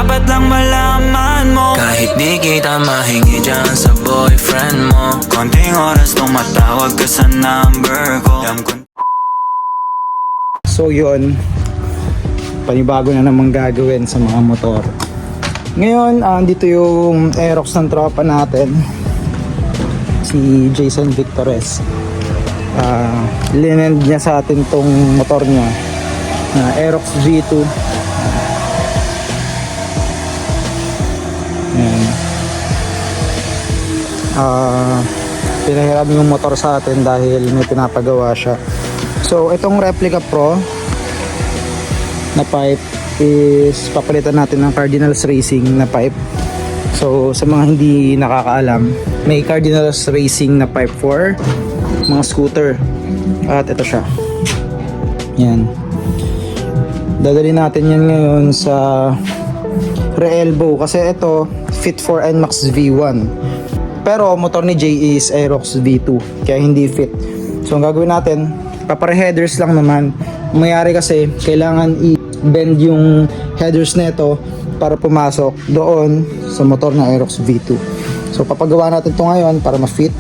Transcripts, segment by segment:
dapat lang malaman mo. Kahit di kita mahingi dyan sa boyfriend mo, konting oras tumatawag ka sa number ko. So yun, panibago na namang gagawin sa mga motor. Ngayon, dito yung Aerox ng tropa natin, si Jason Victores. Linend niya sa atin tong motor niya na Aerox V2. Ayan. Pinahiram yung motor sa atin dahil may pinapagawa siya. So itong Replica Pro na pipe is papalitan natin ng Cardinals Racing na pipe. So sa mga hindi nakakaalam, may Cardinals Racing na pipe for mga scooter. At ito siya. Yan. Dadali natin yan ngayon sa Re-Elbow kasi ito fit for NMAX V1. Pero motor ni Jay is Aerox V2 kaya hindi fit. So ang gagawin natin, papare-headers lang naman. Mayari kasi kailangan i-bend yung headers nito para pumasok doon sa motor na Aerox V2. So papagawa natin ito ngayon para ma-fit.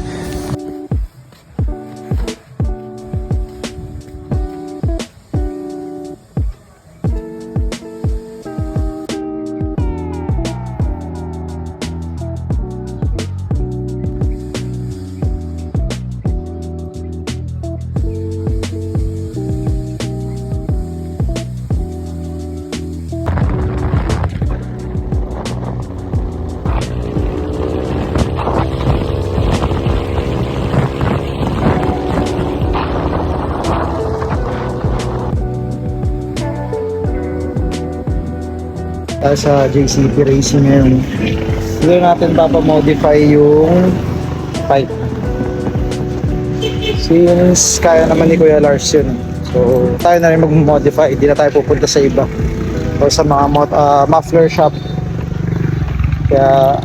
Sa JCP Racing ngayon, hindi natin papamodify yung pipe since kaya naman ni Kuya Lars yun. So tayo na rin mag-modify, hindi na tayo pupunta sa iba o sa mga muffler shop. Kaya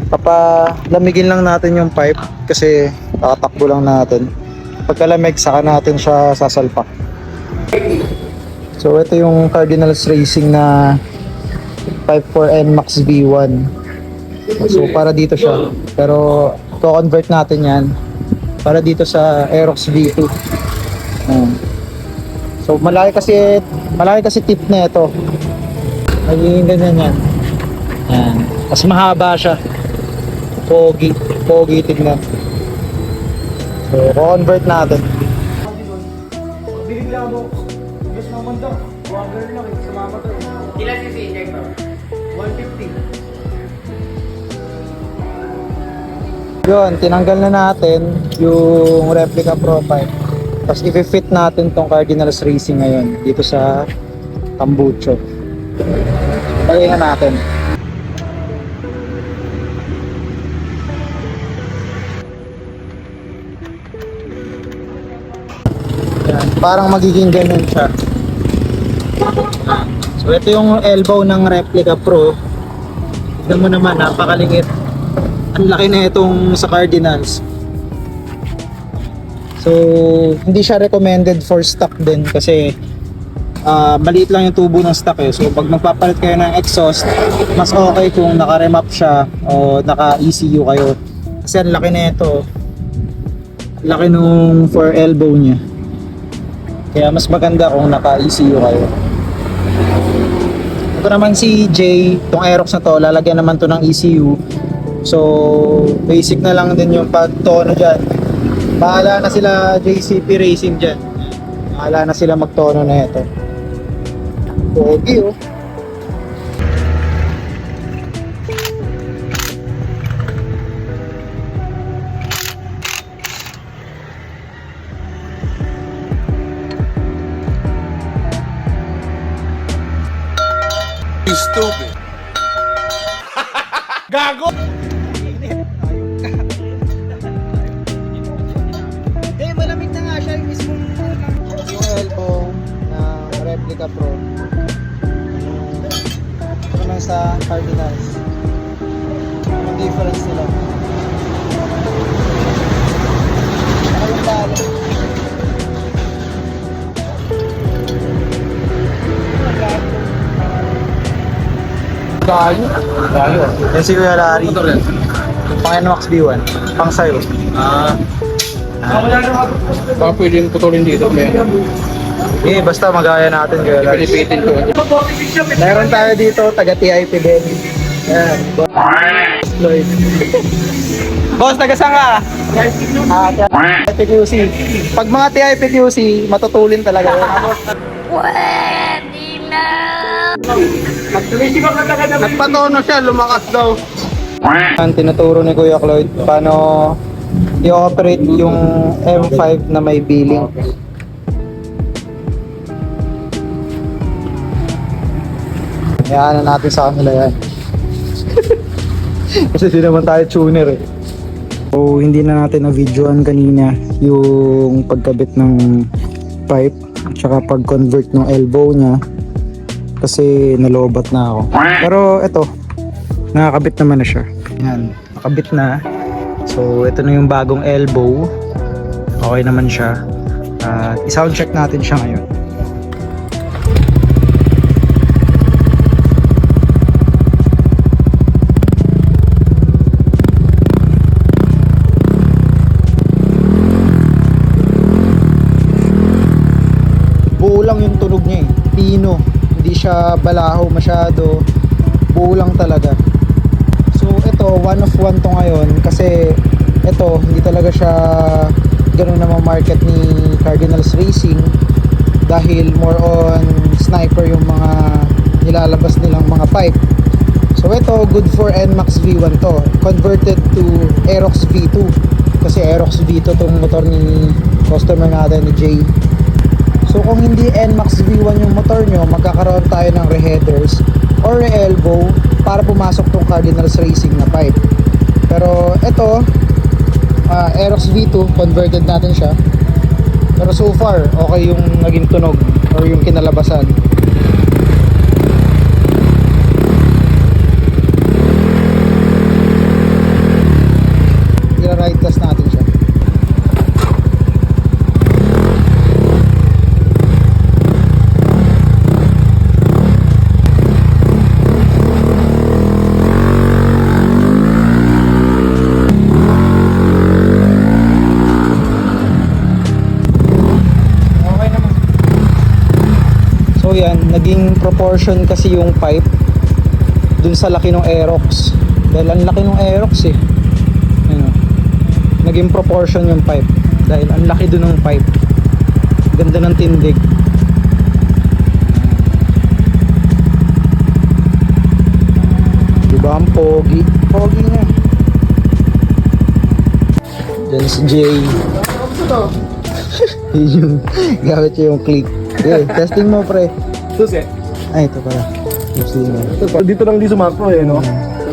papalamigin lang natin yung pipe kasi tatatakbo lang natin. Pagkalamig saka natin siya sasalpak. So ito yung Cardinals Racing na 54 NMAX V1. So para dito siya, pero co-convert natin yan para dito sa Aerox V2. So malaki kasi tip na ito. Magiging ganyan yan. Yan. Mas mahaba siya. Pogi tignan. So co-convert natin. Bibigla mo. Yes naman daw. Wagner lang eh. Sumama to. Ilan yung injector? 150. Yun, tinanggal na natin yung Replica Pro pipe. Tapos i-fit natin tong Cardinals Racing ngayon dito sa Tambucho. Lagay na natin. Yan, parang magiging ganun siya. So ito yung elbow ng Replica Pro. Tignan mo naman, napakaliit. Ang laki na itong sa Cardinals. So hindi siya recommended for stock din kasi maliit lang yung tubo ng stock eh. So pag magpapalit kayo ng exhaust, mas okay kung naka-remap siya o naka-ECU kayo. Kasi ang laki na ito. Laki nung for elbow niya. Kaya mas maganda kung naka-ECU kayo. Ito naman si Jay, itong Aerox na to, lalagyan naman to ng ECU. So basic na lang din yung pagtono dyan. Bahala na sila JCP Racing dyan. Bahala na sila magtono na ito. Pogi oh. You stupid. Gago! Eh, malamig na nga siya yung mismong yung elbow na Replica Pro. Ito naman sa Cardinals. Anong difference nila? Ano yung talo? Gayo. Yan si Kuya Larry. Motor yan. Pang NMAX V1. Pang sayo. Baka pwede yung putulin dito. Kaya Basta magaya natin Kuya Larry. pinipitin ko. Meron tayo dito, taga TIP din. Ayan. Lloyd. Boss, taga saan ka? TIPQC. Pag mga TIPQC, matutulin talaga yun. Nagpatono siya, lumakas daw. Ang tinuturo ni Kuya Lloyd paano i-operate yung M5 na may billing. Hayaan na natin sa kanila yan. Kasi di naman tayo tuner eh. So hindi na natin na-videoan kanina yung pagkabit ng pipe at saka pag-convert ng elbow niya kasi nalobat na ako. Pero eto, nakakabit naman na siya. Yan, nakabit na. So ito na yung bagong elbow. Okay naman siya. I-sound check natin siya ngayon. Buo lang yung tunog niya eh. Pino. Hindi siya balaho masyado. Buo lang talaga. So ito, one of one to ngayon kasi ito, hindi talaga siya ganun na market ni Cardinals Racing dahil more on sniper yung mga nilalabas nilang mga pipe. So ito, good for NMAX V1 to. Converted to Aerox V2 kasi Aerox V2 tong motor ni customer natin ni Jay. So kung hindi NMAX V1 yung motor nyo, magkakaroon tayo ng reheaders or re-elbow para pumasok tong Cardinals Racing na pipe. Pero ito, Aerox V2, converted natin siya. Pero so far, okay yung naging tunog or yung kinalabasan. I-ride test natin siya. So yan, naging proportion kasi yung pipe dun sa laki ng Aerox. Dahil ang laki ng Aerox eh. Ano, naging proportion yung pipe dahil ang laki dun ng pipe. Ganda ng tindig. Diba ang pogi? Pogi niya. Diyan si Jay. Yun yung gamit niya yung click. Okay, testing mo pre. Susi. Ay, ito pala. Dito lang di sumakto eh, no?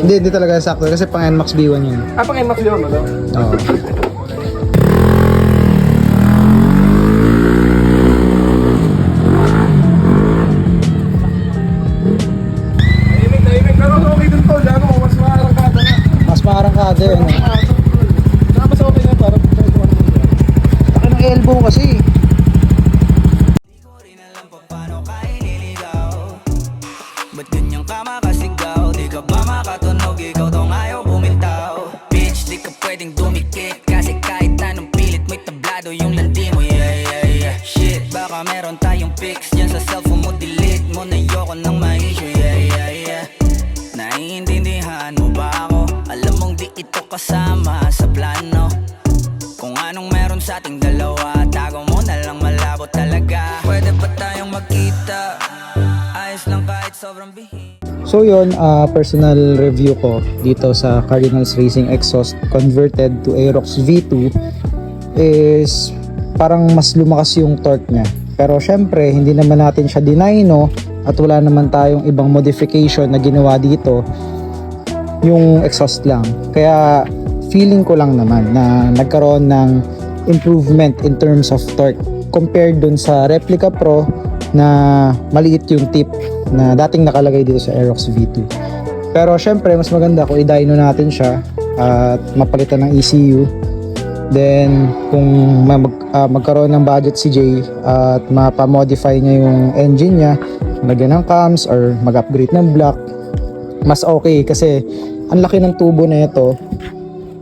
Hindi talaga sakto kasi pang NMAX B1 yun. Pang NMAX yun, ano? Oo. Tahimik. Pero okay dun to, dyan mo, mas maarangkada na. Mas maarangkada yun. Mas okay na, parang Laki ng elbow kasi. Ba't ganyan ka makasigaw? Di ka ba makatunog? Ikaw tong ayaw bumitaw. Bitch, di ka pwedeng dumikit kasi kahit anong pilit mo'y tablado yung landi mo. Yeah. Shit, baka meron tayong pics dyan sa cellphone mo. Delete mo na yoko ng ma-issue. Yeah. Naiintindihan mo ba ako? Alam mong di ito kasama sa plano. Kung anong meron sa ating dalawa, tago mo na lang, malabo talaga. Pwede ba tayong magkita? Ayos lang kahit sobrang bihis. So yun, personal review ko dito sa Cardinals Racing exhaust converted to Aerox V2 is parang mas lumakas yung torque niya. Pero syempre, hindi naman natin siya deny, no? At wala naman tayong ibang modification na ginawa dito. Yung exhaust lang. Kaya feeling ko lang naman na nagkaroon ng improvement in terms of torque compared dun sa Replica Pro na maliit yung tip na dating nakalagay dito sa Aerox V2. Pero syempre mas maganda kung i-dyno natin siya at mapalitan ng ECU. Then kung magkaroon ng budget si Jay at mapamodify niya yung engine niya, lagyan ng cams or mag-upgrade ng block, mas okay kasi ang laki ng tubo na ito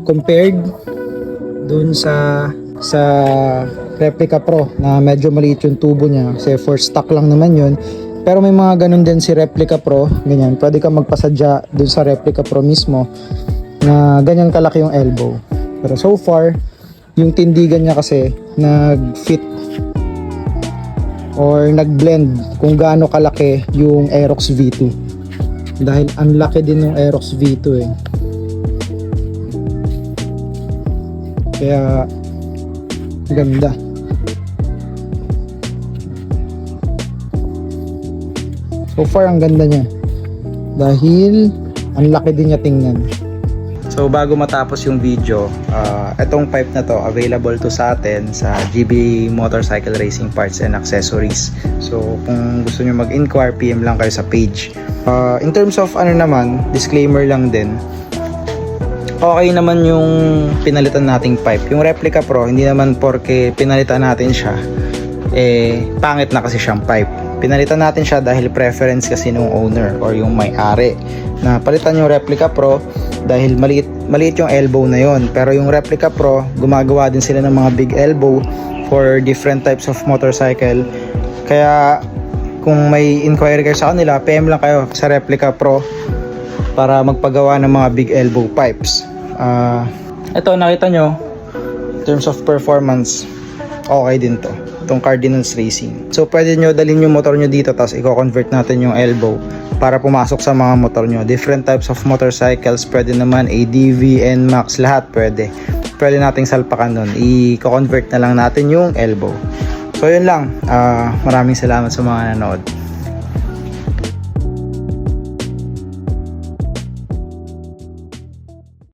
compared dun sa Replica Pro na medyo maliit yung tubo niya kasi for stock lang naman yun. Pero may mga ganun din si Replica Pro, ganyan. Pwede kang magpasadya dun sa Replica Pro mismo na ganyan kalaki yung elbow. Pero so far, yung tindigan niya kasi nag-fit or nag-blend kung gaano kalaki yung Aerox V2. Dahil ang laki din yung Aerox V2 eh. Kaya ganda. So far ang ganda niya dahil ang laki din niya tingnan. So bago matapos yung video, itong pipe na to available to sa atin sa GB Motorcycle Racing Parts and Accessories. So kung gusto niyo mag-inquire, PM lang kayo sa page. In terms of ano naman, disclaimer lang din. Okay naman yung pinalitan nating pipe. Yung Replica Pro, hindi naman porke pinalitan natin siya, pangit na kasi siyang pipe. Pinalitan natin siya dahil preference kasi nung owner or yung may-ari na palitan yung Replica Pro dahil maliit yung elbow na yon. Pero yung Replica Pro, gumagawa din sila ng mga big elbow for different types of motorcycle. Kaya kung may inquiry kayo sa kanila, PM lang kayo sa Replica Pro para magpagawa ng mga big elbow pipes. Ito nakita nyo, in terms of performance, okay din to, itong Cardinals Racing. So pwede nyo dalhin yung motor nyo dito, tapos i-convert natin yung elbow para pumasok sa mga motor nyo. Different types of motorcycles, pwede naman ADV, NMAX, lahat pwede. Pwede nating salpakan nun, i-convert na lang natin yung elbow. So yun lang, maraming salamat sa mga nanood.